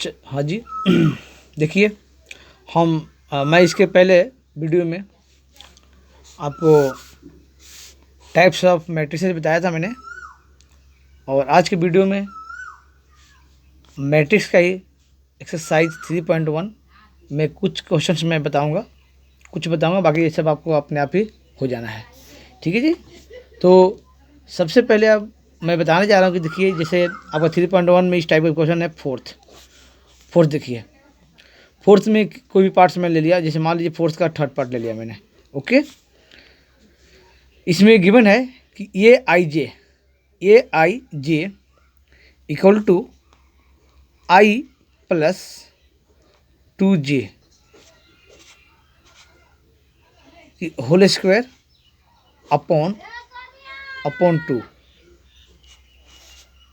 हाँ जी। देखिए मैं इसके पहले वीडियो में आपको टाइप्स ऑफ मैट्रिसेस बताया था मैंने, और आज के वीडियो में मैट्रिक्स का ही एक्सरसाइज 3.1 में कुछ क्वेश्चंस मैं बताऊंगा, बाकी ये सब आपको अपने आप ही हो जाना है। ठीक है जी। तो सबसे पहले अब मैं बताने जा रहा हूँ कि देखिए, जैसे आपका 3.1 में इस टाइप का क्वेश्चन है फोर्थ देखिए, फोर्थ में कोई भी पार्ट्स मैं ले लिया, जैसे मान लीजिए फोर्थ का थर्ड पार्ट ले लिया मैंने। ओके, इसमें गिवन है कि a i j equal to i plus 2j whole square upon 2।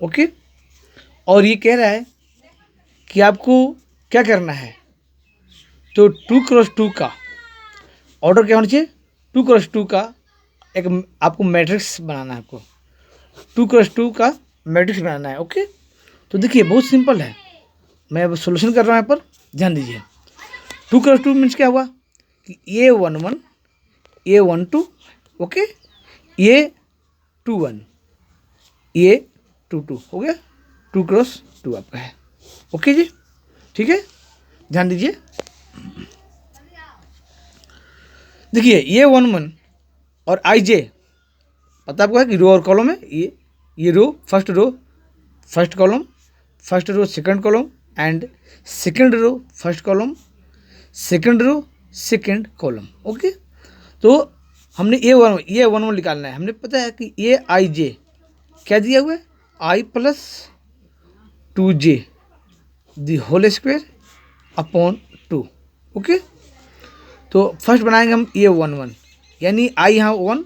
Okay, और ये कह रहा है कि आपको क्या करना है, तो 2x2 का ऑर्डर क्या होना चाहिए, 2x2 का एक आपको मैट्रिक्स बनाना है, आपको 2x2 का मैट्रिक्स बनाना है। ओके, तो देखिए बहुत सिंपल है, मैं अब सोल्यूशन कर रहा हूँ यहाँ पर, ध्यान दीजिए। 2x2 मीन्स क्या हुआ कि A11 A12, okay, A21 A22 हो गया, 2x2 आपका है। ओके जी, ठीक है, ध्यान दीजिए। देखिए A11 और IJ पता आपको है कि रो और कॉलम है, ये row first column, first row second column, and second row first column, second row second column. Okay, तो हमने A11 निकालना है। हमने पता है कि AIJ क्या दिया हुआ है, I plus 2j the whole square upon 2। Okay, तो फर्स्ट बनाएंगे हम A11, यानी I यहाँ 1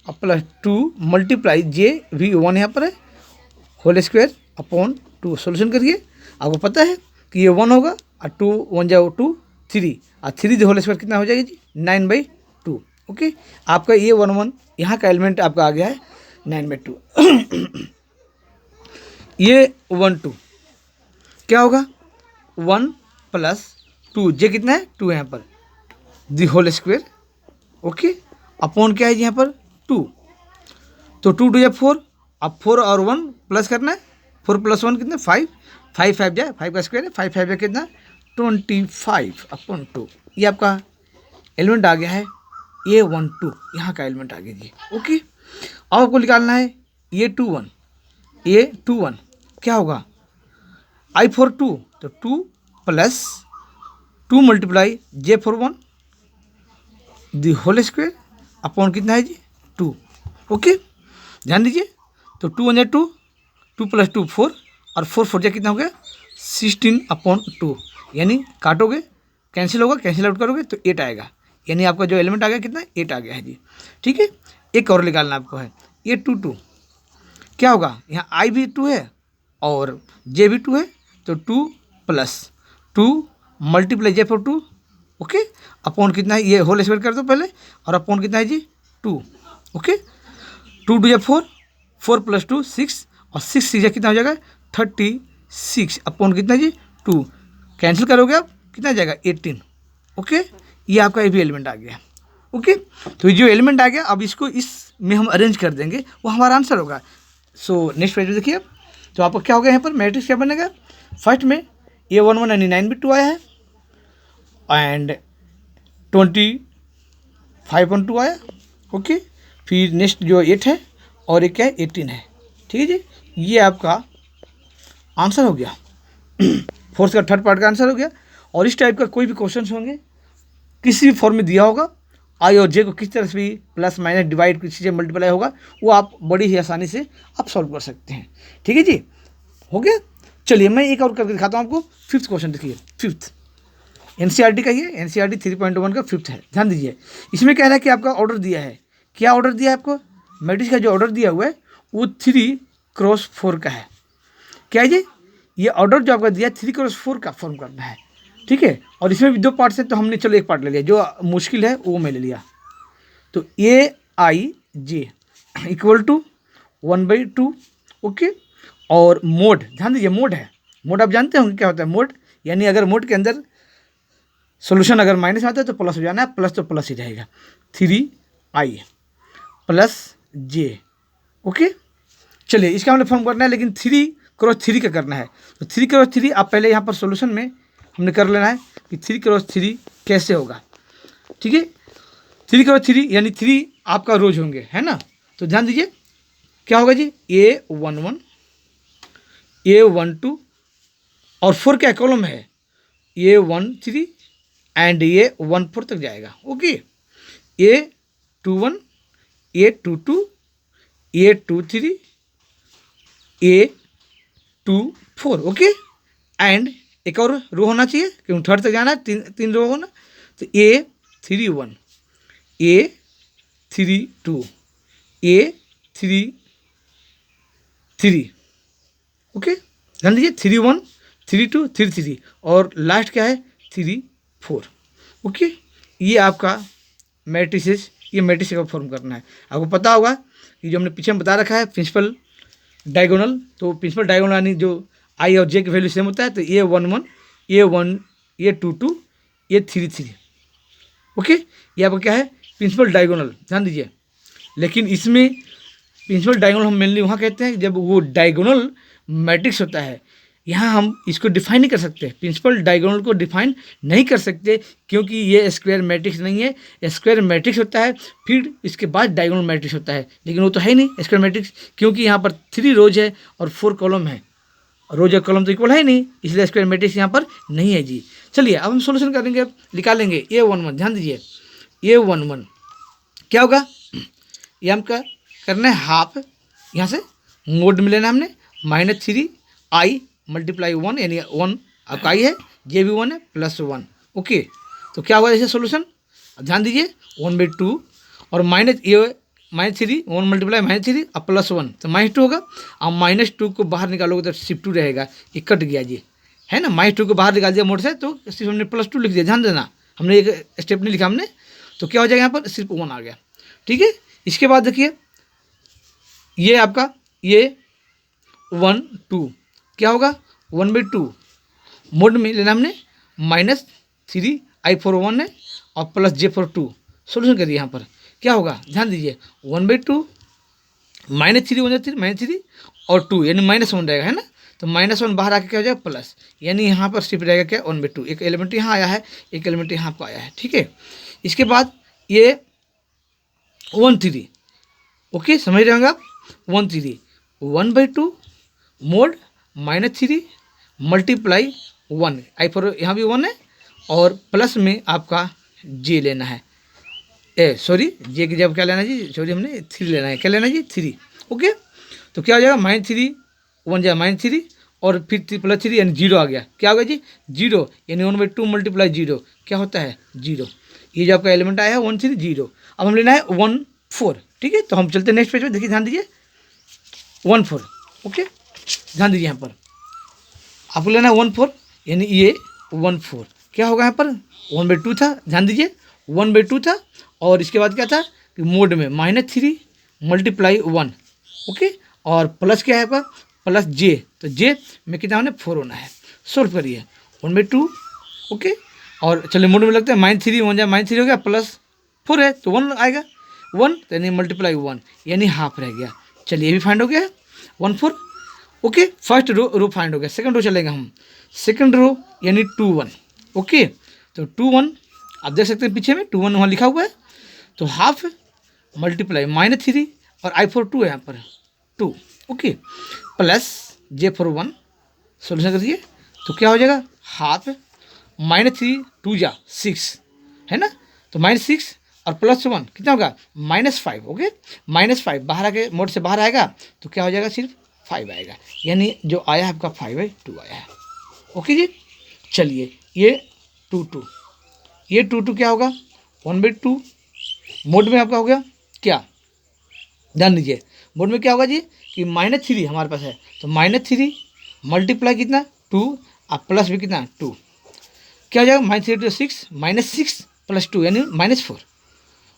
और प्लस 2 मल्टीप्लाई J भी 1 यहाँ पर है, होल स्क्वायर अपॉन 2। सोल्यूशन करिए, आपको पता है कि ये 1 होगा और 2 1 जाओ 2 3 और 3 होल स्क्वायर कितना हो जाएगा जी, 9/2। ओके, आपका A11 यहाँ का एलिमेंट आपका आ गया है 9/2। ये 1 2 क्या होगा, 1 प्लस 2, जे कितना है 2 यहाँ पर, the whole square. Okay, upon क्या है यहाँ पर 2, तो 2 2 या 4, अब 4 और 1 प्लस करना है, 4 प्लस 1 कितना 5, 5 5 जाए 5 का स्क्वायर है, 5 5 जाए कितना 25 अपॉन 2। ये आपका एलिमेंट आ गया है A12, यहाँ का एलिमेंट आ गया जी। ओके, अब आपको निकालना है A21 क्या होगा, I for 2, तो 2 plus 2 multiply J for 1 the whole square upon कितना है जी 2। ओके, ध्यान दीजिए, तो 2 1 2, 2 प्लस 2 4 और 4 4 कितना हो गया 16 अपॉन 2, यानी काटोगे कैंसिल होगा, कैंसिल आउट करोगे तो 8 आएगा, यानी आपका जो एलिमेंट आ गया कितना 8 आ गया है जी। ठीक है, एक और निकालना आपको है, A22 क्या होगा, यहाँ I भी 2 है और J भी 2 है, तो 2 plus 2 multiply J for 2। Okay, upon कितना है, ये होल स्क्वायर कर दो पहले, और अपॉन कितना है जी 2। ओके, 2 2 या 4, 4 प्लस 2 6 और 6 6 कितना हो जाएगा 36 अपॉन कितना जी 2, कैंसिल करोगे आप कितना जाएगा 18। ओके, ये आपका ये भी एलिमेंट आ गया। ओके, तो ये जो एलिमेंट आ गया, अब इसको इसमें हम अरेंज कर देंगे, वो हमारा आंसर होगा। सो नेक्स्ट पेज देखिए, तो आपका क्या होगा यहाँ पर मैट्रिक्स क्या बनेगा, फर्स्ट में A11 यानी 9/2 आया है, एंड 25/2 आया। ओके, फिर नेक्स्ट जो 8 है और एक क्या है 18 है। ठीक है जी, ये आपका आंसर हो गया, फोर्थ का थर्ड पार्ट का आंसर हो गया। और इस टाइप का कोई भी क्वेश्चन होंगे, किसी भी फॉर्म में दिया होगा, आई और जे को किस तरह से भी प्लस माइनस डिवाइड किसी से मल्टीप्लाई होगा, वो आप बड़ी ही आसानी से आप सॉल्व कर सकते हैं। ठीक है जी, हो गया। चलिए मैं एक और करके दिखाता हूँ आपको। फिफ्थ क्वेश्चन देखिए, फिफ्थ एनसीईआरटी का, ये एनसीईआरटी 3.1 का फिफ्थ है, ध्यान दीजिए। इसमें कह रहा है कि आपका ऑर्डर दिया है, क्या ऑर्डर दिया है आपको, मैट्रिक्स का जो ऑर्डर दिया हुआ है वो 3x4 का है। क्या है ये ऑर्डर जो आपका दिया 3x4 का फॉर्म करना है। ठीक है, और इसमें भी 2 पार्ट्स है, तो हमने चलो एक पार्ट ले लिया, जो मुश्किल है वो मैं ले लिया। तो AIJ इक्वल टू 1/2। ओके, और मोड ध्यान दीजिए, मोड है, मोड आप जानते होंगे क्या होता है मोड, यानी अगर मोड के अंदर सोल्यूशन अगर माइनस में आता है तो प्लस हो जाना है, प्लस तो प्लस ही रहेगा, 3i प्लस j। ओके, चलिए इसका हमने फॉर्म करना है, लेकिन 3x3 का करना है। तो 3x3 आप पहले यहाँ पर सोल्यूशन में हमने कर लेना है कि 3x3 कैसे होगा। ठीक है, 3x3 यानी 3 आपका रोज होंगे, है ना। तो ध्यान दीजिए क्या होगा जी, A11 A12 और 4 क्या कॉलम है, A13 एंड A14 तक जाएगा। Okay, A21 A22 A23 A24। Okay, and एक और रो होना चाहिए क्योंकि थर्ड तक जाना है, तीन रो होना। तो A31 A32 A33। ओके, ध्यान दीजिए 31 32 33 और लास्ट क्या है 34। ओके, ये आपका मैट्रिसेस, ये मैट्रिक्स का फॉर्म करना है। आपको पता होगा कि जो हमने पीछे में बता रखा है प्रिंसिपल डायगोनल, तो प्रिंसिपल डायगोनल यानी जो आई और जे की वैल्यू सेम होता है, तो A11 A1 A22 A33। Okay, ये आपका क्या है प्रिंसिपल डायगोनल, ध्यान दीजिए। लेकिन इसमें प्रिंसिपल डायगोनल हम मेनली वहाँ कहते हैं जब वो डायगोनल मैट्रिक्स होता है। यहाँ हम इसको डिफाइन नहीं कर सकते, प्रिंसिपल डायगोनल को डिफाइन नहीं कर सकते क्योंकि ये स्क्वायर मैट्रिक्स नहीं है। स्क्वायर मैट्रिक्स होता है, फिर इसके बाद डायगोनल मैट्रिक्स होता है, लेकिन वो तो है नहीं स्क्वायर मैट्रिक्स, क्योंकि यहाँ पर 3 रोज है और 4 कॉलम है। रोज और कॉलम तो इक्वल है नहीं, इसलिए स्क्वायर मैट्रिक्स यहाँ पर नहीं है जी। चलिए अब हम सोल्यूशन करेंगे, निकालेंगे A11। ध्यान दीजिए A11 क्या होगा, ये हमका करना है हाफ, यहाँ से मोड में लेना हमने -3i मल्टीप्लाई 1 यानी 1 आपका i है, जे भी 1 है प्लस 1। ओके, तो क्या होगा जैसे सोल्यूशन, ध्यान दीजिए 1/2 और -3 1 मल्टीप्लाई -3 और प्लस 1 तो -2 होगा। अब -2 को बाहर निकालोगे तो सिर्फ 2 रहेगा, ये कट गया जी, है ना। -2 को बाहर निकाल दिया मोड से तो सिर्फ हमने +2 लिख दिया, ध्यान देना हमने एक स्टेप नहीं लिखा हमने, तो क्या हो जाएगा यहाँ पर सिर्फ 1 आ गया। ठीक है, इसके बाद देखिए ये आपका ये 1 2 क्या होगा 1/2 मोड में लेना हमने -3i4 1 है और प्लस j4 2। सोल्यूशन करिए यहाँ पर क्या होगा, ध्यान दीजिए 1/2 -3 1 -3 और 2 यानी -1 रहेगा, है ना। तो -1 बाहर आके क्या हो जाएगा प्लस, यानी यहाँ पर सिर्फ रहेगा क्या 1/2। एक एलिमेंट यहाँ आया है, एक एलिमेंट यहाँ पर आया है। ठीक है, इसके बाद ये 1 3। ओके, समझ रहे होंगे आप 1 3 1/2 मोड -3 मल्टीप्लाई 1 i4 यहाँ भी 1 है और प्लस में आपका j लेना है, सॉरी जे की जब क्या लेना है जी, सॉरी हमने 3 लेना है, क्या लेना है जी 3। ओके, तो क्या हो जाएगा -3 1 जाएगा -3 और फिर +3 यानी 0 आ गया, क्या होगा जी 0 यानी 1/2 मल्टीप्लाई 0 क्या होता है 0। ये जो आपका एलिमेंट आया है 1 3 0। अब हम लेना है 1 4। ठीक है, तो हम चलते हैं नेक्स्ट पेज में, देखिए ध्यान दीजिए 1 4। ओके, ध्यान दीजिए यहाँ पर आपको लेना है 1 4 यानी ये 1 4 क्या होगा यहाँ पर 1/2 था, ध्यान दीजिए 1/2 था और इसके बाद क्या था कि मोड में -3 मल्टीप्लाई 1। ओके, और प्लस क्या है आपका प्लस j, तो j में कितना होना है 4 होना है। सोल्व करिए 1/2। ओके, और चलिए मोड में लगता है -3 1 जाए -3 हो गया प्लस 4 है तो 1 आएगा 1 तो यानी मल्टीप्लाई 1 यानी हाफ रह गया। चलिए ये भी फाइंड हो गया 1 4। ओके, फर्स्ट रो फाइंड हो गया। सेकंड रो चलेगा हम, सेकंड रो यानी 2 1। ओके, तो 2 1 आप देख सकते हैं पीछे में 2 1 वहाँ लिखा हुआ है, तो हाफ मल्टीप्लाई -3 और i4 2 है यहाँ पर 2। Okay, plus j4 1। सोल्यूशन करिए तो क्या हो जाएगा हाफ -3 2 जा 6 है ना, तो -6 और प्लस 1 कितना होगा -5। ओके, -5 बाहर आके मोड से बाहर आएगा तो क्या हो जाएगा सिर्फ 5 आएगा, यानी जो आया है आपका 5/2 आया है। ओके जी, चलिए ये 2 2 ये 2 2 क्या होगा 1/2 मोड में आपका हो गया क्या, ध्यान दीजिए मोड में क्या होगा जी कि -3 हमारे पास है तो -3 मल्टीप्लाई कितना 2 और प्लस भी कितना 2 क्या हो जाएगा -3 to 6 -6 + 2 यानी -4।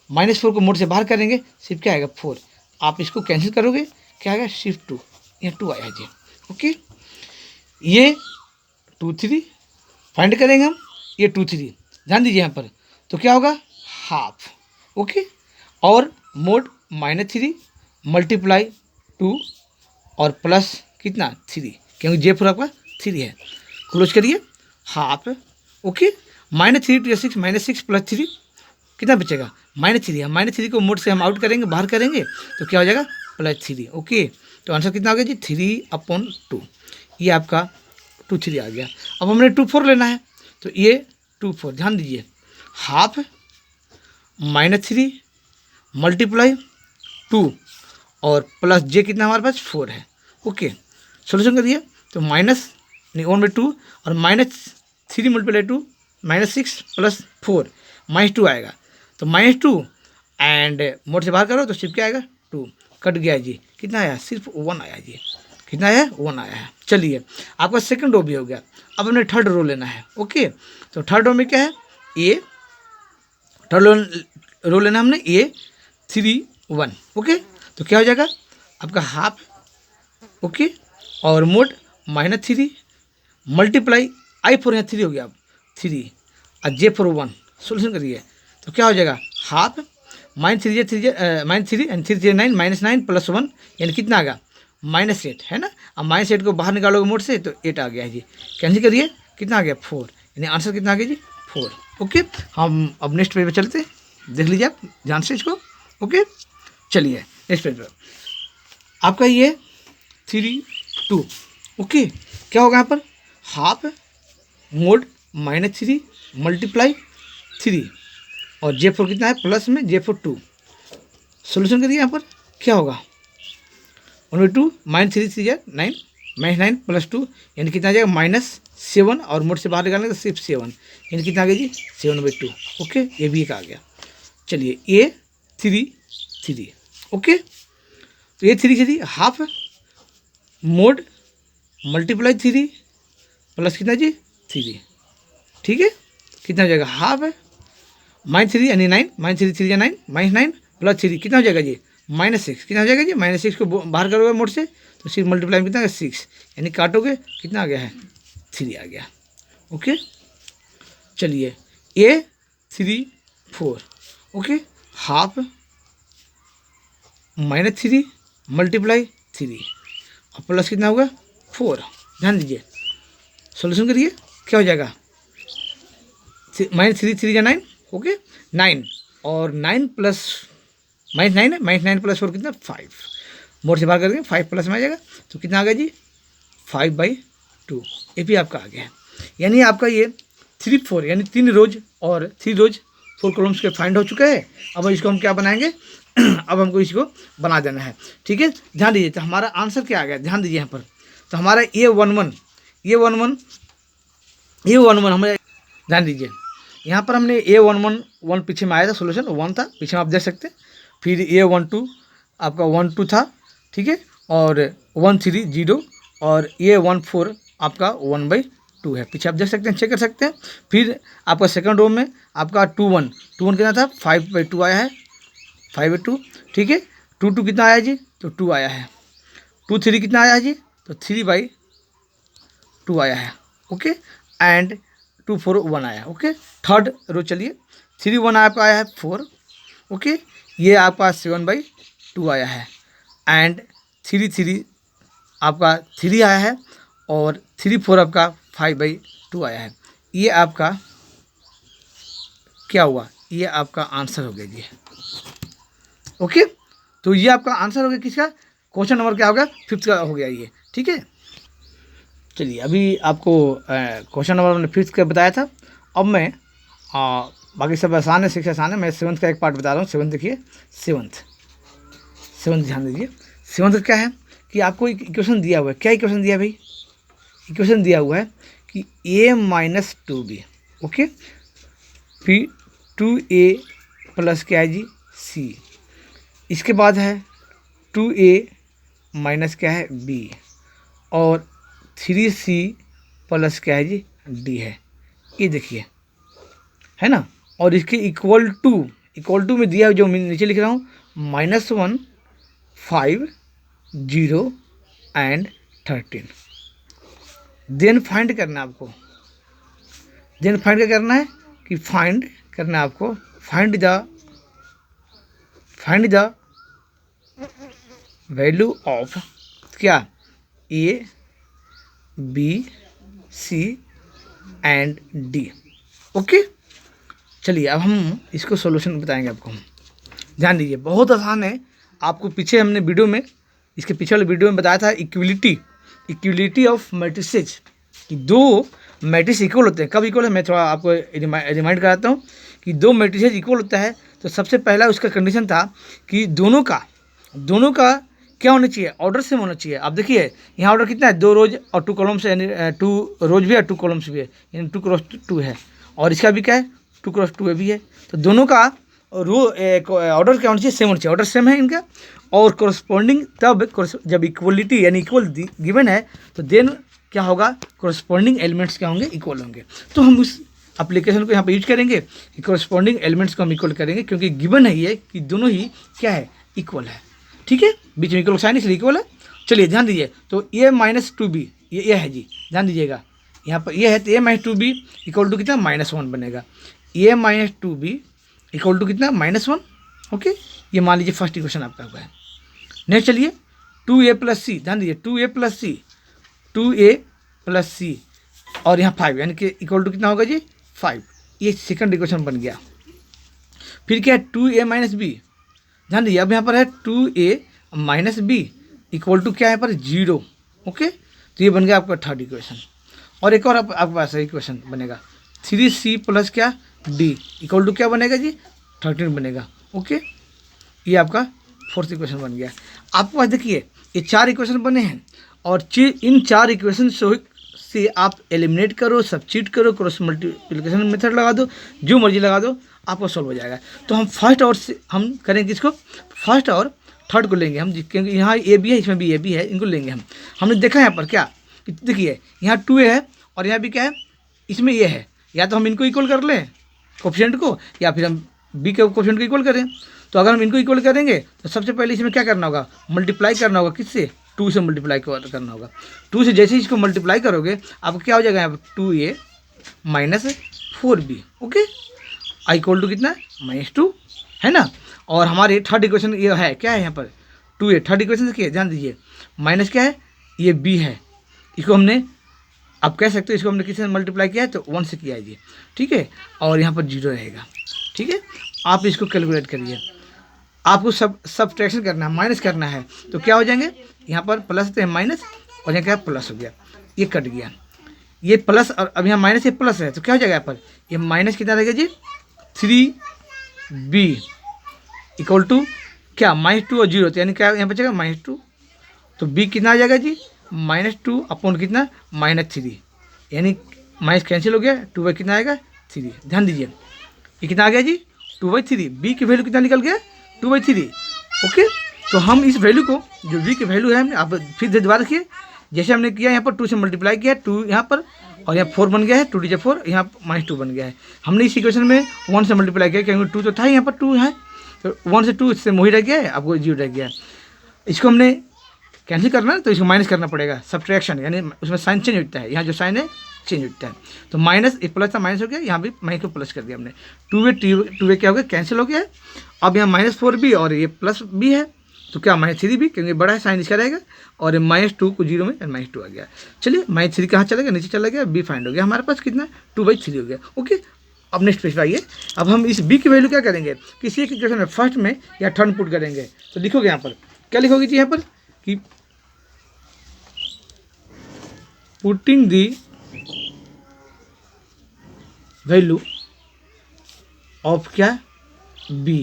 -4 को मोड से बाहर करेंगे सिर्फ क्या आएगा 4। आप इसको कैंसिल करोगे क्या आएगा सिर्फ 2, यहाँ 2 आया जी। ओके, ये 2 3 फाइंड करेंगे हम, ये 2 3, ध्यान दीजिए यहाँ पर, तो क्या होगा हाफ, ओके। और मोड -3 मल्टीप्लाई 2 और प्लस कितना 3, क्योंकि जे फोर आपका 3 है, क्लोज करिए हाफ, ओके। -3 to 6 -6 प्लस 3 कितना बचेगा -3 है, -3 को मोड से हम आउट करेंगे, बाहर करेंगे तो क्या हो जाएगा +3, ओके। तो आंसर कितना आ गया जी 3/2, ये आपका 2 3 आ गया। अब हमने 2 4 लेना है, तो ये 2 4, ध्यान दीजिए हाफ -3 मल्टीप्लाई 2 और प्लस जे कितना हमारे पास 4 है, ओके। सोल्यूशन करिए तो माइनस नहीं 1/2 और -3 मल्टीप्लाई 2 -6 प्लस 4 -2 आएगा, तो -2 एंड मोड से बाहर करो तो सिर्फ क्या आएगा 2, कट गया जी, कितना आया सिर्फ 1 आया जी, कितना है 1 आया है। चलिए आपका सेकंड रो भी हो गया, अब हमने थर्ड रो लेना है, ओके। तो थर्ड रो में क्या है ए, थर्ड रो लेना हमने A 3 1, ओके। तो क्या हो जाएगा आपका हाफ, ओके, और मोड -3 मल्टीप्लाई I4 यहाँ 3 हो गया, अब 3 और J4 1, सोल्यूशन करिए तो क्या हो जाएगा हाफ -3 -3 एंड 3 9 -9 प्लस 1 यानी कितना आ गया -8 है ना। अब -8 को बाहर निकालोगे मोड से तो 8 आ गया है जी, कैंसिल करिए कितना आ गया 4, यानी आंसर कितना आ गया जी 4, ओके। हम अब नेक्स्ट पेज पे चलते हैं, देख लीजिए आप ध्यान से इसको, ओके। चलिए नेक्स्ट पेज पर आपका ये 3 2, ओके। क्या होगा यहाँ पर हाफ मोड -3 मल्टीप्लाई 3 और J4 कितना है प्लस में J4 2, सोल्यूशन करिए यहाँ पर क्या होगा 1/2 -3 3 9 -9 प्लस 2 यानी कितना आ जाएगा -7 और मोड से बाहर निकालेंगे तो सिर्फ 7 यानी कितना आ गया जी 7/2, ओके। ये भी एक आ गया। चलिए A 3 3, ओके। तो A 3 3 half mode multiply 3 plus कितना जी 3, ठीक है, कितना हो जाएगा हाफ -3 यानी 9 -3 3 9 -9 प्लस 3 कितना हो जाएगा जी -6, कितना हो जाएगा जी -6 को बाहर करोगे मोड से तो सिर्फ मल्टीप्लाई में कितना है 6 यानी काटोगे कितना आ गया है 3 आ गया, ओके। चलिए A 3 4, ओके, हाफ -3 मल्टीप्लाई 3 और प्लस कितना होगा 4, ध्यान दीजिए सोल्यूशन करिए क्या हो जाएगा -3 3 9, ओके 9 और 9 प्लस -9 है, -9 प्लस 4 कितना 5, मोड से बाहर करके 5 प्लस में आ जाएगा तो कितना आ गया जी 5/2, ये भी आपका आ गया है। यानी आपका ये 3 4 यानी 3 रोज और 3 रोज 4 कॉलम्स के फाइंड हो चुका है। अब इसको हम क्या बनाएंगे अब हमको इसको बना देना है, ठीक है। ध्यान दीजिए तो हमारा आंसर क्या आ गया, ध्यान दीजिए यहाँ पर, तो हमारा A11 हमें ध्यान दीजिए यहाँ पर हमने A11 1 पीछे में आया था, सोल्यूशन 1 था पीछे में आप देख सकते हैं, फिर A12 आपका 1 2 था, ठीक है, और 1 3 0 और A14 आपका 1/2 है, पीछे आप देख सकते हैं, चेक कर सकते हैं। फिर आपका सेकंड रो में आपका 2 1 कितना था 5/2 आया है, 5/2, ठीक है। 2 2 कितना आया जी तो 2 आया है, 2 3 कितना आया है जी तो 3/2 आया है, ओके, एंड 2 4 1 आया, ओके। थर्ड रो चलिए 3 1 आपका आया है 4, ओके, ये आपका 7/2 आया है, एंड 3 3 आपका 3 आया है और 3 4 आपका 5/2 आया है। ये आपका क्या हुआ, ये आपका आंसर हो गया जी, ओके। तो ये आपका आंसर हो गया किसका, क्वेश्चन नंबर क्या हो गया 5th का हो गया ये, ठीक है। चलिए अभी आपको क्वेश्चन नंबर मैंने 5th का बताया था, अब मैं बाकी सब आसान है, शिक्षा आसान है, मैं 7th का एक पार्ट बता रहा हूँ। 7th देखिए, 7th ध्यान दीजिए। 7th का क्या है कि आपको एक इक्वेशन दिया हुआ है, क्या इक्वेशन दिया है भाई, इक्वेशन दिया हुआ है कि A - 2B, ओके, फिर 2A प्लस क्या है जी C, इसके बाद है 2A माइनस क्या है B और 3C प्लस क्या है जी D है, ये देखिए है ना। और इसके इक्वल टू में दिया है जो मैं नीचे लिख रहा हूँ -1 5 0 एंड 13, देन फाइंड करना है आपको, देन फाइंड क्या करना है कि फाइंड करना है आपको, फाइंड द वैल्यू ऑफ क्या A B C and D. Okay, चलिए अब हम इसको सॉल्यूशन बताएंगे आपको। ध्यान दीजिए, बहुत आसान है। आपको पीछे हमने वीडियो में, इसके पीछे वाले वीडियो में बताया था इक्वलिटी ऑफ मैट्रिसेज, कि दो मैट्रिक्स इक्वल होते हैं। कब इक्वल है मैं थोड़ा आपको रिमाइंड कराता हूँ कि दो मैट्रिसेज इक्वल होता है तो सबसे पहला उसका कंडीशन था कि दोनों का क्या होना चाहिए, ऑर्डर सेम होना चाहिए। अब देखिए यहाँ ऑर्डर कितना है, 2 रोज और 2 कॉलम्स, यानी 2 रोज भी है 2 कॉलम्स भी है, यानी 2 क्रॉस 2 है, और इसका भी क्या है 2 क्रॉस 2 भी है। तो दोनों का ऑर्डर क्या होना चाहिए, सेम होना चाहिए, ऑर्डर सेम है इनका। और कोरस्पॉन्डिंग तब जब इक्वलिटी यानी इक्वल गिवन है तो देन क्या होगा, कोरस्पॉन्डिंग एलिमेंट्स क्या होंगे, इक्वल होंगे। तो हम उस एप्लीकेशन को यहाँ पे यूज करेंगे कि कोरस्पॉन्डिंग एलिमेंट्स को हम इक्वल करेंगे, क्योंकि गिवन है ये कि दोनों ही क्या है, इक्वल है। ठीक है, बीच में इक्वल साइन इसलिए इक्वल है। चलिए ध्यान दीजिए, तो a माइनस 2b ये है जी, ध्यान दीजिएगा यहाँ पर ये है, तो a minus 2b equal to कितना -1 बनेगा। a minus 2b equal to कितना -1। ओके, ये मान लीजिए फर्स्ट इक्वेशन आपका हुआ है। नेक्स्ट चलिए 2a प्लस सी, ध्यान दीजिए 2a प्लस सी और यहाँ 5 यानी कि इक्वल टू कितना होगा जी 5, ये सेकंड इक्वेशन बन गया। फिर क्या है 2a माइनस बी, ध्यान दीजिए अब यहाँ पर है 2a minus B equal to क्या है पर 0। ओके, तो ये बन गया आपका थर्ड इक्वेशन। और एक और आपके पास इक्वेशन बनेगा 3c प्लस क्या d इक्वल टू क्या बनेगा जी 13 बनेगा। ओके, ये आपका फोर्थ इक्वेशन बन गया। आपके पास देखिए ये 4 इक्वेशन बने हैं, और इन 4 इक्वेशन से आप एलिमिनेट करो, सब्स्टिट्यूट करो, क्रॉस मल्टीप्लिकेशन मेथड लगा दो, जो मर्जी लगा दो, आपको सॉल्व हो जाएगा। तो हम फर्स्ट और हम करेंगे इसको, फर्स्ट और थर्ड को लेंगे हम, क्योंकि यहाँ ए बी है, इसमें भी ए बी है, इनको लेंगे हम। हमने देखा यहाँ पर क्या, देखिए यहाँ 2a है और यहाँ भी क्या है, इसमें ये है, या तो हम इनको इक्वल कर लें कोफिशिएंट को, या फिर हम बी के कोफिशिएंट को इक्वल करें। तो अगर हम इनको इक्वल करेंगे तो सबसे पहले इसमें क्या करना होगा, मल्टीप्लाई करना होगा, किससे 2 से मल्टीप्लाई करना होगा। 2 से जैसे ही इसको मल्टीप्लाई करोगे आपको क्या हो जाएगा यहाँ पर 2a minus 4b। Okay, I equal to कितना -2 है ना। और हमारे थर्ड इक्वेशन ये है, क्या है यहाँ पर 2a, थर्ड इक्वेशन देखिए ध्यान दीजिए, माइनस क्या है ये b है, इसको हमने आप कह सकते हो इसको हमने किसी से मल्टीप्लाई किया है तो 1 से किया है जी। ठीक है, और यहाँ पर 0 रहेगा। ठीक है, आप इसको कैलकुलेट करिए, आपको सब्ट्रैक्शन करना है, माइनस करना है, तो क्या हो जाएंगे यहाँ पर प्लस तो माइनस, और यहाँ क्या प्लस हो गया, ये कट गया, ये प्लस, और अब यहाँ माइनस ये प्लस है, तो क्या हो जाएगा यहाँ पर ये माइनस कितना रहेगा जी 3b इक्वल टू क्या -2 और 0, तो यानी क्या यहाँ बचेगा -2, तो b कितना आ जाएगा जी -2 अपॉन कितना -3, यानी माइनस कैंसिल हो गया, 2 कितना आएगा 3। ध्यान दीजिए ये कितना आ गया जी 2/3, b की वैल्यू कितना निकल गया 2/3। ओके, तो हम इस वैल्यू को, जो v की वैल्यू है, हमने आप फिर दोबारा रखिए, जैसे हमने किया यहाँ पर 2 से मल्टीप्लाई किया 2 यहाँ पर, और यहाँ 4 बन गया है, 2 × 4 यहाँ -2 बन गया है। हमने इस इक्वेशन में 1 से मल्टीप्लाई किया क्योंकि 2 तो था यहाँ पर 2 है, तो 1 से 2 इससे वही रह गया है, आपको 0 रह गया है। इसको हमने कैंसिल करना है तो इसको माइनस करना पड़ेगा, सब्ट्रैक्शन, यानी उसमें साइन चेंज होता है, यहाँ जो साइन है चेंज होता है, तो माइनस एक प्लस था माइनस हो गया, यहाँ भी माइनस को प्लस कर दिया हमने, 2a क्या हो गया कैंसिल हो गया है। अब यहाँ -4b और ये प्लस b है, तो क्या -3b क्योंकि बड़ा है साइन इसका रहेगा, और -2 को 0 में -2 आ गया। चलिए -3 कहाँ चला गया, नीचे चला गया, b फाइंड हो गया हमारे पास कितना 2/3 हो गया। ओके, अब नेक्स्ट पेज पे आइए, अब हम इस b की वैल्यू क्या करेंगे, किसी एक इक्वेशन में फर्स्ट में या थर्ड पुट करेंगे। तो लिखोगे यहाँ पर क्या लिखोगे जी, यहाँ पर कि पुटिंग दी वैल्यू ऑफ क्या b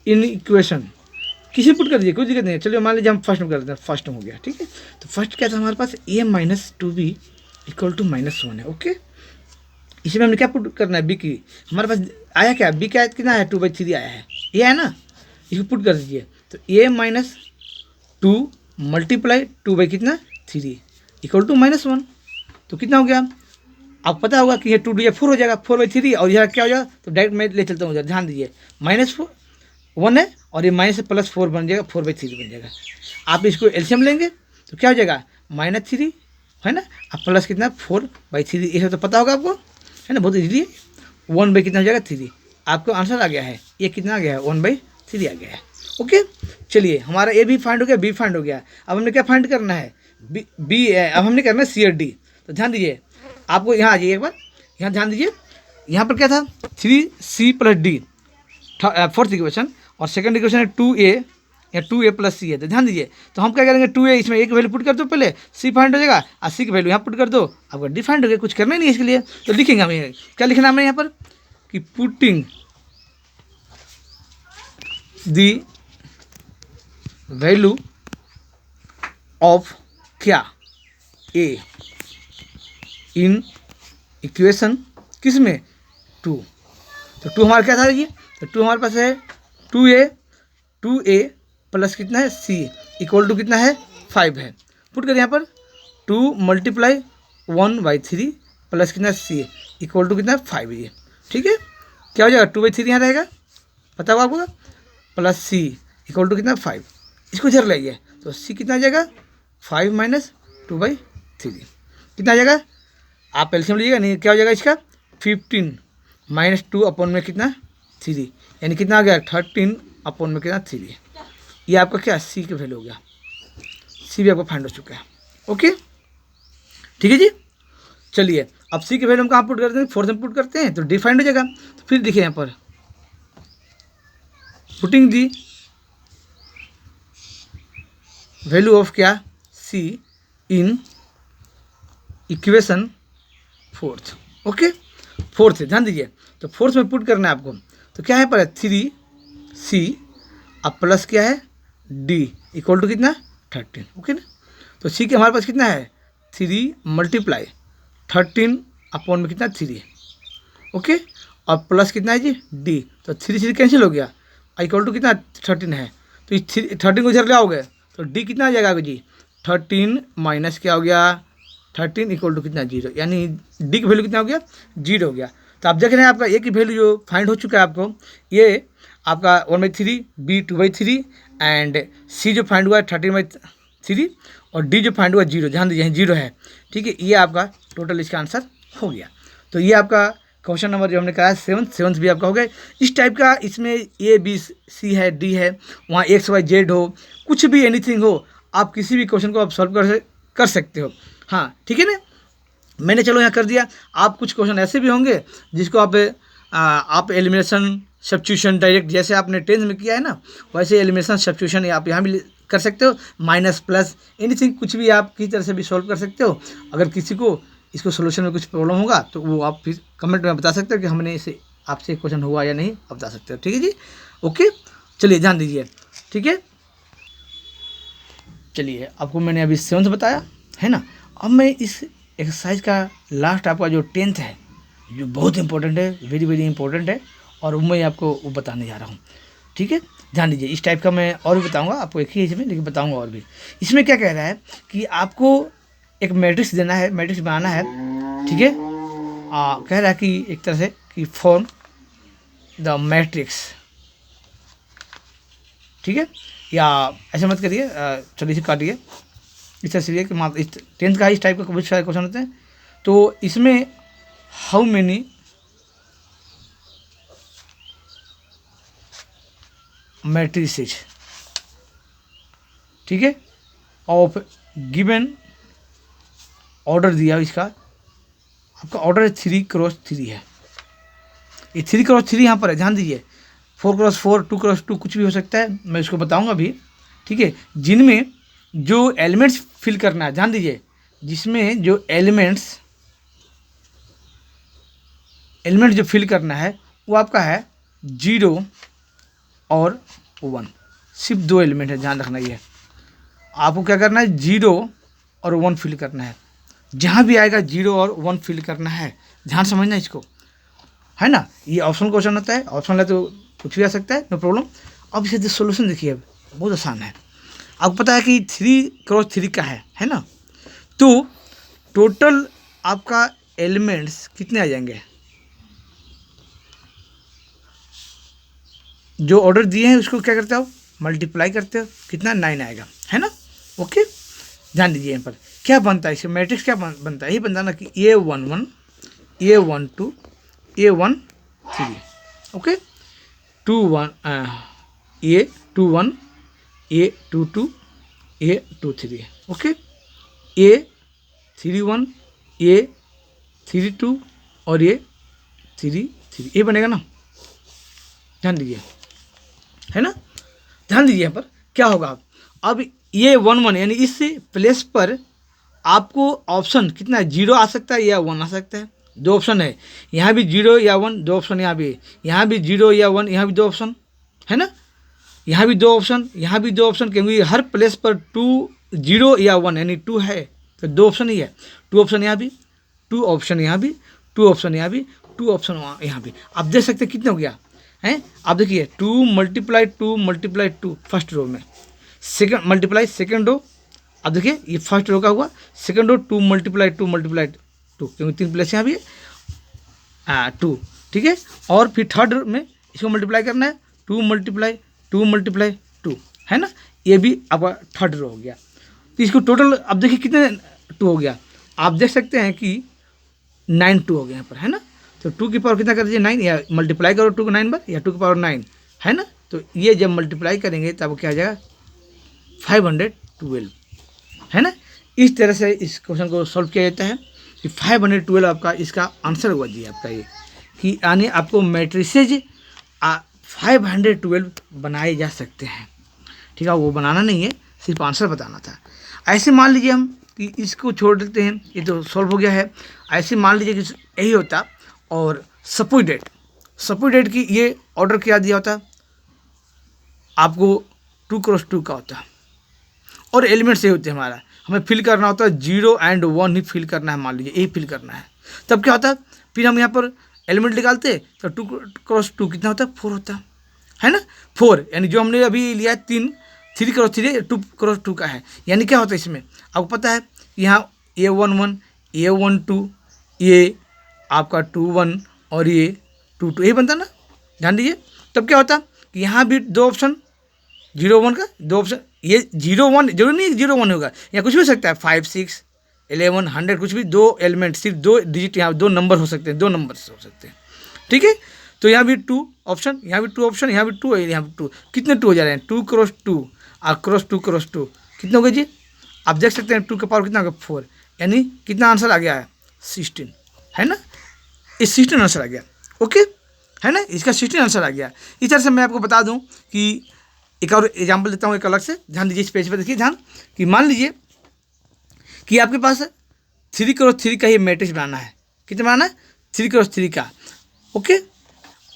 इन इक्वेशन, किसी पुट कर दीजिए कोई दिक्कत नहीं है। चलिए मान लीजिए हम फर्स्ट में कर देते हैं, फर्स्ट में हो गया। ठीक है, तो फर्स्ट क्या था हमारे पास a minus 2b equal to -1 है। ओके, इसमें हमने क्या पुट करना है b की, हमारे पास आया क्या b क्या कितना है 2/3 आया है, ये है ना, इसको पुट कर दीजिए। तो a माइनस 2 मल्टीप्लाई 2 कितना 3 इक्वल टू -1, तो कितना हो गया आपको पता होगा कि ये 2 × 4 हो जाएगा 4/3, और यह क्या हो जाएगा, तो डायरेक्ट मैं ले चलता हूँ, ध्यान दीजिए -1 है और ये माइनस से +4 बन जाएगा, 4/3 बन जाएगा। आप इसको एलसीएम लेंगे तो क्या हो जाएगा -3 है ना। अब प्लस कितना 4/3, ये सब तो पता होगा आपको, है ना, बहुत इजीली। 1 कितना हो जाएगा 3, आपको आंसर आ गया है, ये कितना आ गया है 1/3 आ गया है। ओके, चलिए हमारा ए भी फाइंड हो गया, बी फाइंड हो गया। अब हमने क्या फाइंड करना है, बी अब हमने करना है सी और डी। तो ध्यान दीजिए, आपको यहाँ आ जाइए एक बार, यहाँ ध्यान दीजिए, यहाँ पर क्या था 3C + D, फोर्थ इक्वेशन, और सेकंड इक्वेशन है 2A या 2A + C है। तो ध्यान दीजिए, तो हम क्या करेंगे 2A इसमें एक वैल्यू पुट कर दो, पहले C फाइंड हो जाएगा, और C की वैल्यू यहाँ पुट कर दो, आपका D फाइंड हो गया। कुछ करना ही नहीं है इसके लिए। तो लिखेंगे हमें क्या लिखना है, हमें यहाँ पर कि पुटिंग द वैल्यू ऑफ क्या A इन इक्वेशन किस में 2। तो 2 हमारा क्या था ये, तो 2 हमारे पास है 2A प्लस कितना है C इक्वल टू कितना है 5 है। पुट कर यहाँ पर 2 × 1/3 प्लस कितना C इक्वल टू कितना 5 ये, ठीक है। क्या हो जाएगा 2/3 यहाँ रहेगा, पता होगा आपको, प्लस C इक्वल टू कितना 5, इसको इधर लाइए तो C कितना आ जाएगा 5 - 2/3 कितना आ जाएगा, आप एलसीएम लीजिएगा, नहीं क्या हो जाएगा इसका 15 - 2 अपॉन में कितना 3, यानी कितना आ गया 13 अपॉन में कितना 3। ये आपका क्या C की वैल्यू हो गया, C भी आपको फाइंड हो चुका है। ओके, ठीक है जी। चलिए अब C की वैल्यू हम कहाँ पुट करते हैं, फोर्थ में पुट करते हैं तो D फाइंड हो जाएगा। तो फिर देखिए यहाँ पर पुटिंग दी वैल्यू ऑफ क्या C in equation fourth. Okay, fourth है, ध्यान दीजिए, तो फोर्थ में पुट करना है आपको। तो क्या है पर 3C अब प्लस क्या है D इक्वल टू कितना 13। ओके ना, तो C के हमारे पास कितना है 3 × 13 अपॉन में कितना 3। ओके, और प्लस कितना है जी D, तो 3 कैंसिल हो गया, इक्वल टू कितना 13 है। तो इस 13 को इधर ले आओगे तो D कितना आ जाएगा जी 13 माइनस क्या हो गया 13 इक्वल टू कितना 0, यानी D की वैल्यू कितना हो गया 0 हो गया। तो आप देख रहे हैं आपका A की वैल्यू जो फाइंड हो चुका है आपको, ये आपका 1/3, B 2/3 एंड C जो फाइंड हुआ है 13/3 और D जो फाइंड हुआ 0, ध्यान दीजिए 0 है, ठीक है। ये आपका टोटल इसका आंसर हो गया। तो ये आपका क्वेश्चन नंबर जो हमने कहा सेवन्थ भी आपका हो गया। इस टाइप का इसमें A B C है, D है, वहाँ X Y Z हो, कुछ भी एनीथिंग हो, आप किसी भी क्वेश्चन को आप सॉल्व कर सकते हो। हाँ ठीक है ना, मैंने चलो यहाँ कर दिया। आप कुछ क्वेश्चन ऐसे भी होंगे जिसको आप एलिमिनेशन सब्स्टिट्यूशन डायरेक्ट जैसे आपने 10th में किया है ना, वैसे एलिमिनेशन सब्स्टिट्यूशन आप यहाँ भी कर सकते हो, माइनस प्लस एनीथिंग कुछ भी आप किसी तरह से भी सॉल्व कर सकते हो। अगर किसी को इसको सोल्यूशन में कुछ प्रॉब्लम होगा तो वो आप फिर कमेंट में बता सकते हो कि हमने इसे आपसे क्वेश्चन हुआ या नहीं, आप बता सकते हो, ठीक है जी। ओके, चलिए ध्यान दीजिए, ठीक है। चलिए आपको मैंने अभी 7th बताया है ना, अब मैं इस एक्सरसाइज का लास्ट आपका जो 10th है जो बहुत इंपॉर्टेंट है, वेरी वेरी इंपॉर्टेंट है, और मैं आपको वो बताने जा रहा हूँ, ठीक है। ध्यान दीजिए, इस टाइप का मैं और भी बताऊँगा आपको, एक ही इसमें लेकिन बताऊँगा और भी। इसमें क्या कह रहा है कि आपको एक मैट्रिक्स देना है, मैट्रिक्स बनाना है, ठीक है। कह रहा है कि एक तरह से कि फॉर्म द मैट्रिक्स, ठीक है, या ऐसा मत करिए, चलिए इसे काटिए, इस तरह से कि 10th का इस टाइप का बहुत सारे क्वेश्चन होते हैं। तो इसमें हाउ मेनी मैट्रिसेस, ठीक है, ऑफ गिवन ऑर्डर दिया, इसका आपका ऑर्डर है 3x3 है। ये 3x3 यहाँ पर है, ध्यान दीजिए, 4x4 2x2 कुछ भी हो सकता है, मैं इसको बताऊंगा भी, ठीक है। जिनमें जो एलिमेंट्स फिल करना है, ध्यान दीजिए, जिसमें जो एलिमेंट्स जो फिल करना है वो आपका है 0 और 1, सिर्फ 2 एलिमेंट है, ध्यान रखना। ये आपको क्या करना है 0 और 1 फिल करना है, जहाँ भी आएगा 0 और 1 फिल करना है, ध्यान समझना इसको, है ना। ये ऑप्शन क्वेश्चन होता है, ऑप्शन है तो कुछ भी आ सकता है, नो प्रॉब्लम। अब इसे सोल्यूशन देखिए, अब बहुत आसान है। आपको पता है कि 3x3 का है ना, तो टोटल आपका एलिमेंट्स कितने आ जाएंगे, जो ऑर्डर दिए हैं उसको क्या करते हो मल्टीप्लाई करते हो, कितना 9 आएगा, है ना। ओके, ध्यान दीजिए यहाँ पर क्या बनता है, इसका मैट्रिक्स क्या बनता है, ये बनता है ना कि A11 A12 A13, okay, 21 A21 A22 A23, okay, A31 A32 और A33, ये बनेगा ना, ध्यान दीजिए, है ना, ध्यान दीजिए यहाँ पर क्या होगा। अब ये 1 यानी इस प्लेस पर आपको ऑप्शन कितना है, 0 आ सकता है या 1 आ सकता है, दो ऑप्शन है, यहाँ भी 0 या 1, दो ऑप्शन यहाँ भी 0 या 1, यहाँ भी दो ऑप्शन है ना, यहाँ भी दो ऑप्शन, यहाँ भी दो ऑप्शन, क्योंकि हर प्लेस पर 2 0 या 1 यानी 2 है, तो दो ऑप्शन ही है, 2 ऑप्शन यहाँ भी, 2 ऑप्शन यहाँ भी, 2 ऑप्शन यहाँ भी, 2 ऑप्शन यहाँ भी। आप देख सकते हैं कितना हो गया है, आप देखिए 2 × 2 फर्स्ट रो में, सेकंड मल्टीप्लाई सेकंड रो, अब देखिए ये फर्स्ट रो का हुआ, सेकंड रो 2 × 2 क्योंकि 3 प्लेस यहाँ भी है 2, ठीक है, और फिर थर्ड में इसको मल्टीप्लाई करना है 2 × 2 है ना, ये भी आपका थर्ड रो हो गया। तो इसको टोटल अब देखिए कितने 2 हो गया, आप देख सकते हैं कि 9 2 हो गया यहाँ पर, है ना, तो 2 की पावर कितना कर दीजिए 9, या मल्टीप्लाई करो 2 को 9 बार, या 2 की पावर 9 है ना, तो ये जब मल्टीप्लाई करेंगे तब क्या आ जाएगा 512, है ना। इस तरह से इस क्वेश्चन को सॉल्व किया जाता है कि 512 आपका इसका आंसर हुआ जी आपका ये, कि यानी आपको मैट्रिसेज 512 बनाए जा सकते हैं, ठीक है, वो बनाना नहीं है, सिर्फ आंसर बताना था। ऐसे मान लीजिए हम कि इसको छोड़ देते हैं, ये तो सॉल्व हो गया है। ऐसे मान लीजिए कि यही होता और सपोजिडेट की ये ऑर्डर क्या दिया होता, आपको 2 × 2 का होता, और एलिमेंट्स ये होते हैं हमारा, हमें फिल करना होता है 0 और 1 ही फिल करना है, मान लीजिए यही फिल करना है, तब क्या होता, फिर हम यहाँ पर एलिमेंट निकालते तो 2 × 2 कितना होता है 4 होता है ना, 4 यानी जो हमने अभी लिया 3 × 3 2 × 2 का है, यानी क्या होता है इसमें आपको पता है, यहाँ A11 A12 ये आपका 21 और ये 22 यही बनता ना, ध्यान दीजिए। तब क्या होता कि यहाँ भी दो ऑप्शन 0 1 का, दो ऑप्शन, ये 0 1 जरूरी नहीं 0 1 होगा, या कुछ भी हो सकता है 5 6 11 100 कुछ भी, दो एलिमेंट सिर्फ 2 डिजिट, यहाँ 2 नंबर हो सकते हैं, 2 नंबर हो सकते हैं, ठीक है। तो यहाँ भी 2 ऑप्शन, यहाँ भी 2 ऑप्शन, यहाँ भी 2, यहाँ भी 2, कितने 2 हो जा रहे हैं 2 × 2 और क्रॉस 2 × 2 कितना हो गया जी, आप देख सकते हैं 2 का पावर कितना हो गया 4, यानी कितना आंसर आ गया है 16, है ना, इस 16 आंसर आ गया, ओके, है ना, इसका 16 आंसर आ गया। इस तरह से मैं आपको बता दूं कि एक और एग्जांपल देता हूं एक अलग से, ध्यान दीजिए इस पेज पर, देखिए ध्यान, कि मान लीजिए कि आपके पास 3 × 3 का ये मैट्रिक्स बनाना है, कितना बनाना है 3 × 3 का, ओके,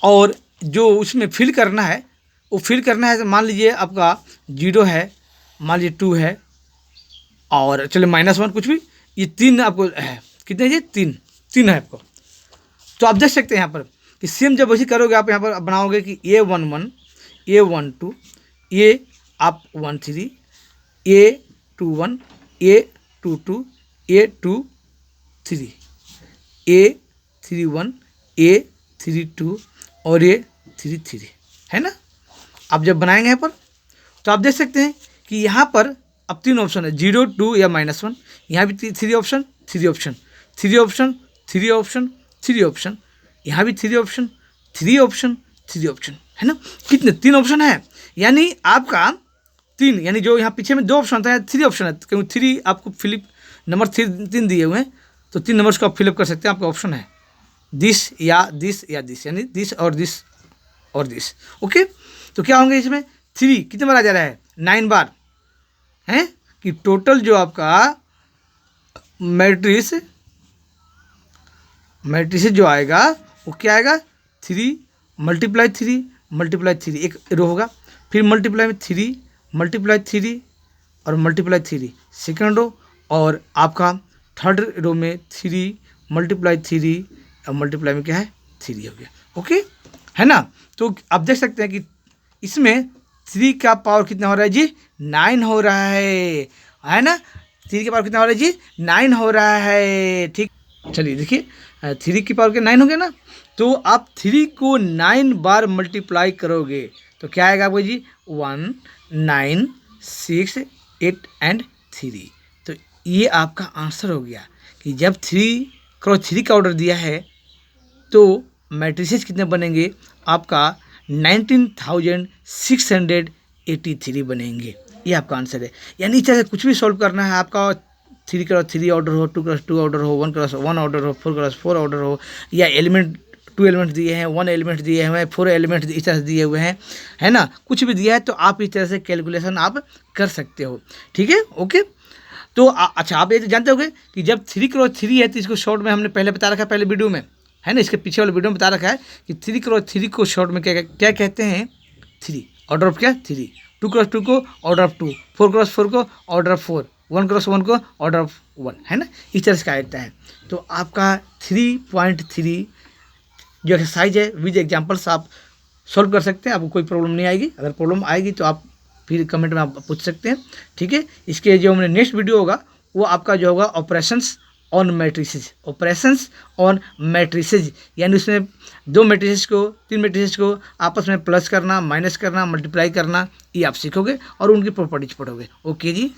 और जो उसमें फिल करना है वो फिल करना है, तो मान लीजिए आपका 0 है, मान लीजिए 2 है, और चलिए -1 कुछ भी, ये 3 आपको है, कितने ये 3 है आपको। तो आप देख सकते हैं यहाँ पर कि सेम जब वैसे करोगे, आप यहाँ पर बनाओगे कि A11 A12 ये आप 13 A21 A22 A23 A31 A32 और A33, है ना। आप जब बनाएंगे यहाँ पर तो आप देख सकते हैं कि यहाँ पर अब 3 ऑप्शन है, 0 2 या -1, यहाँ भी 3 option 3 option 3 option 3 option 3 option, यहाँ भी 3 ऑप्शन 3 ऑप्शन 3 ऑप्शन, है ना, कितने 3 ऑप्शन है, यानी आपका 3, यानी जो यहाँ पीछे में 2 ऑप्शन था 3 ऑप्शन है, क्योंकि 3 आपको फिलिप नंबर 3 दिए हुए हैं, तो 3 नंबर्स को आप फिलअप कर सकते हैं, आपका ऑप्शन है दिस या दिस या दिस, यानी दिस और दिस और दिस, ओके। तो क्या होंगे इसमें 3 कितने बार आ जा रहा है 9 बार, है कि टोटल जो आपका मैट्रिक्स जो आएगा वो क्या आएगा 3 × 3 एक रो होगा, फिर मल्टीप्लाई में 3 × 3 और मल्टीप्लाई 3 सेकेंड रो, और आपका थर्ड रो में 3 × 3 और मल्टीप्लाई में क्या है 3 हो गया, ओके, है ना। तो आप देख सकते हैं कि इसमें 3 का पावर कितना हो रहा है जी 9 हो रहा है ना, 3 का पावर कितना हो रहा है जी 9 हो रहा है, ठीक। चलिए देखिए 3 की पावर के 9 हो गया ना, तो आप 3 को 9 बार मल्टीप्लाई करोगे तो क्या आएगा आपको जी 1 9 6 8 एंड 3, तो ये आपका आंसर हो गया कि जब 3x3 का ऑर्डर दिया है तो मैट्रिसेस कितने बनेंगे, आपका 19,683 बनेंगे। ये आपका आंसर है। यानी चाहे कुछ भी सॉल्व करना है, आपका 3x3 ऑर्डर हो, 2x2 ऑर्डर हो, 1x1 ऑर्डर हो, 4x4 ऑर्डर हो, या एलिमेंट 2 एलिमेंट दिए हैं, 1 एलिमेंट दिए हुए हैं, 4 एलिमेंट इस तरह से दिए हुए हैं, है ना, कुछ भी दिया है तो आप इस तरह से कैलकुलेशन आप कर सकते हो। ठीक है, ओके। तो अच्छा, आप ये तो जानते होंगे कि जब 3x3 है तो इसको शॉर्ट में हमने पहले बता रखा है, पहले वीडियो में, है ना, इसके पीछे वाले वीडियो में बता रखा है कि 3x3 को शॉर्ट में क्या क्या कहते हैं, 3 ऑर्डर ऑफ क्या 3, 2x2 को ऑर्डर ऑफ 2, 4x4 को ऑर्डर ऑफ 4, 1x1 को ऑर्डर ऑफ 1, है ना, इस तरह से कहा जाता है। तो आपका 3.3 जो एक्सरसाइज है विद एग्जाम्पल्स आप सॉल्व कर सकते हैं, आपको कोई प्रॉब्लम नहीं आएगी। अगर प्रॉब्लम आएगी तो आप फिर कमेंट में आप पूछ सकते हैं। ठीक है, इसके जो हमने नेक्स्ट वीडियो होगा वो आपका जो होगा operations on matrices, operations on matrices, यानी उसमें 2 मैट्रिसेस को 3 मैट्रिसेस को आपस में प्लस करना, माइनस करना, मल्टीप्लाई करना, ये आप सीखोगे और उनकी प्रॉपर्टीज पढ़ोगे। ओके जी।